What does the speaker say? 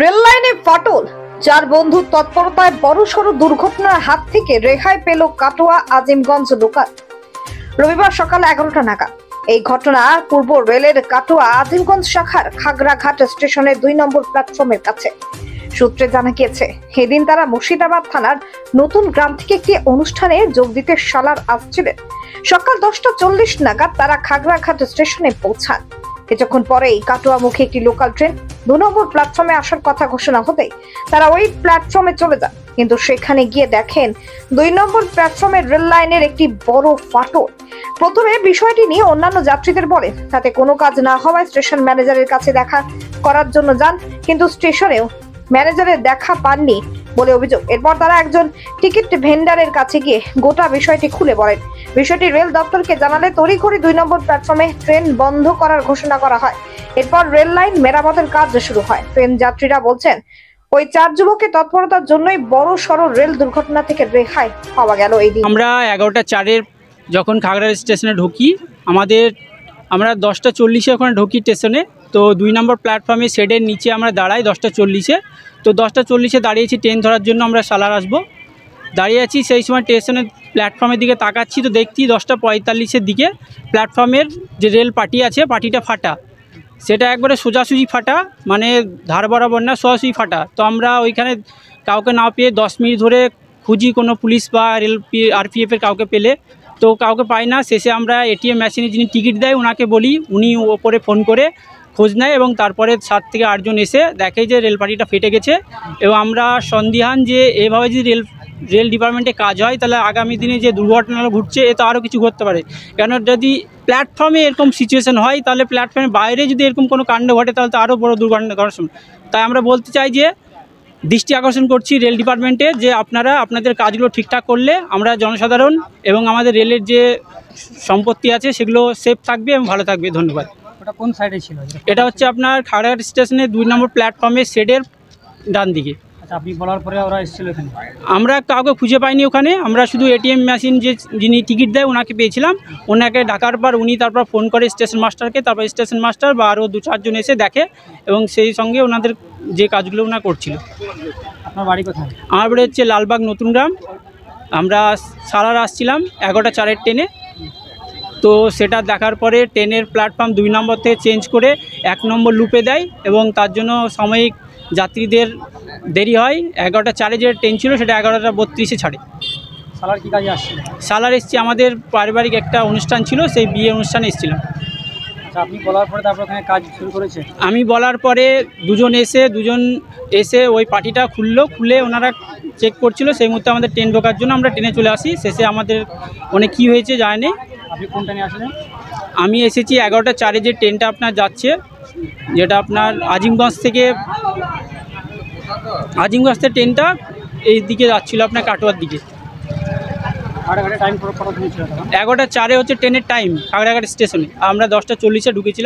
Rail লাইনে ফাটল, চার বন্ধুর তৎপরতায় বড়সড় দুর্ঘটনার হাত থেকে রেহাই পেল কাটোয়া আজিমগঞ্জ লোকাল। রবিবার সকাল 11টা নাগাদ এই ঘটনা পূর্ব রেলের কাটোয়া আজিমগঞ্জ শাখার খাগড়াঘাট স্টেশনের 2 নম্বর প্ল্যাটফর্মের কাছে। সূত্রে জানা গিয়েছে, এদিন তারা মুর্শিদাবাদ থানার নতুন গ্রাম থেকে একটি অনুষ্ঠানে যোগ দিতে সালার আসছিলেন। সকাল 10:40 নাগাদ তারা খাগড়াঘাট স্টেশনে পৌঁছান। কিছুক্ষণ পরেই কাটোয়ামুখী একটি লোকাল ট্রেন 2 নম্বর প্ল্যাটফর্মে আসার কথা ঘোষণা হতেই তারা ওই প্ল্যাটফর্মে চলে যান। কিন্তু সেখানে গিয়ে দেখেন 2 নম্বর প্ল্যাটফর্মের রেল লাইনের একটি বড় ফাটল। প্রথমে বিষয়টি নিয়ে অন্যান্য যাত্রীদের বলেন, তাতে কোনো কাজ না হওয়ায় স্টেশন ম্যানেজারের কাছে দেখা করার জন্য যান, কিন্তু স্টেশনেও ম্যানেজারের দেখা পাননি বলে অভিযোগ। এরপর তারা একজন টিকিট ভেন্ডারের কাছে গিয়ে গোটা বিষয়টি খুলে বলেন। বিষয়টি রেল দপ্তরকে জানালে তড়িঘড়ি 2 নম্বর প্ল্যাটফর্মে ট্রেন বন্ধ করার ঘোষণা করা হয়। এরপর রেল লাইন মেরামতের কাজ শুরু হয়। ট্রেন যাত্রীরা বলছেন, ওই 4 যুবকের তৎপরতার জন্যই বড় সড় রেল দুর্ঘটনা থেকে রেহাই পাওয়া গেল। এই দিন আমরা 11:04 যখন খাগড়া স্টেশনে ঢুকি, আমরা 10:40 ওখানে ঢুকি স্টেশনে। তো 2 নম্বর প্ল্যাটফর্মে শেডের নিচে আমরা দাঁড়াই 10:40। তো 10:40 দাঁড়িয়েছি ট্রেন ধরার জন্য, আমরা সালার আসবো দাঁড়িয়ে আছি। সেই সময় স্টেশনের প্ল্যাটফর্মের দিকে তাকাচ্ছি, তো দেখছি 10:45 দিকে প্ল্যাটফর্মের যে রেল পাটি আছে, পাটিটা ফাটা। সেটা একবারে সোজাসুজি ফাটা, মানে ধার বরাবর না, সোজাসুজি ফাটা। তো আমরা ওইখানে কাউকে না পেয়ে 10 মিনিট ধরে খুঁজি, কোনো পুলিশ বা রেল আরপিএফের কাউকে পেলে, তো কাউকে পাই না। শেষে আমরা এটিএম মেশিনে যিনি টিকিট দেয় ওনাকে বলি, উনি ওপরে ফোন করে খোঁজ নেয় এবং তারপরে 7 থেকে 8 জন এসে দেখে যে রেল পাটিটা ফেটে গেছে। এবং আমরা সন্দিহান যে এভাবে যদি রেল ডিপার্টমেন্টে কাজ হয়, তাহলে আগামী দিনে যে দুর্ঘটনা ঘটছে এ তো আরও কিছু ঘটতে পারে। কেন যদি প্ল্যাটফর্মে এরকম সিচুয়েশন হয়, তাহলে প্ল্যাটফর্মের বাইরে যদি এরকম কোনো কাণ্ড ঘটে, তাহলে তো আরও বড় দুর্ঘটনা ঘটার সম্ভব। তাই আমরা বলতে চাই যে দৃষ্টি আকর্ষণ করছি রেল ডিপার্টমেন্টে, যে আপনারা আপনাদের কাজগুলো ঠিকঠাক করলে আমরা জনসাধারণ এবং আমাদের রেলের যে সম্পত্তি আছে সেগুলো সেফ থাকবে এবং ভালো থাকবে। ধন্যবাদ। ওটা কোন সাইডে ছিল? এটা হচ্ছে আপনার খাগড়াঘাট স্টেশনে 2 নম্বর প্ল্যাটফর্মের শেডের ডান দিকে। আচ্ছা, আপনি বলার পরে ওরা এসেছিল এখানে? আমরা কাউকে খুঁজে পাইনি ওখানে। আমরা শুধু এটিএম মেশিন যিনি টিকিট দেয় ওনাকে পেয়েছিলাম। ওনাকে ডাকার পর উনি তারপর ফোন করে স্টেশন মাস্টারকে, তারপর স্টেশন মাস্টার বা আরও 2-4 জন এসে দেখে এবং সেই সঙ্গে ওনাদের যে কাজগুলো ওনারা করছিল। আপনার বাড়ি কোথায়? আমার বাড়ি হচ্ছে লালবাগ নতুন গ্রাম। আমরা সালার আসছিলাম 11:04 ট্রেনে। তো সেটা দেখার পরে ট্রেনের প্ল্যাটফর্ম 2 নম্বর থেকে চেঞ্জ করে 1 নম্বর লুপে দেয় এবং তার জন্য সাময়িক যাত্রীদের দেরি হয়। 11:04 যে ট্রেন ছিল সেটা 11:32 ছাড়ে। সালার কি কাজে আসছিল? সালার এসছি, আমাদের পারিবারিক একটা অনুষ্ঠান ছিল, সেই বিয়ে অনুষ্ঠানে এসেছিলাম। আচ্ছা, আপনি বলার পরে তারপর ওখানে কাজ শুরু করেছে? আমি বলার পরে দুজন এসে ওই পাটিটা খুলে ওনারা চেক করছিল। সেই মুহূর্তে আমাদের ট্রেন ঢোকার জন্য আমরা ট্রেনে চলে আসি। শেষে আমাদের অনেক কী হয়েছে জানেনি। আপনি কোন ট্রেনে আসলেন? আমি এসেছি 11:04 যে ট্রেনটা আপনার যাচ্ছে, যেটা আপনার আজিমগঞ্জ থেকে ট্রেনটা এই দিকে যাচ্ছিলো আপনার কাটোয়ার দিকে। খাগড়াঘাটে টাইম কত ছিল? 11:04 হচ্ছে ট্রেনের টাইম খাগড়াঘাট স্টেশনে। আমরা 10:40 ঢুকেছিলাম।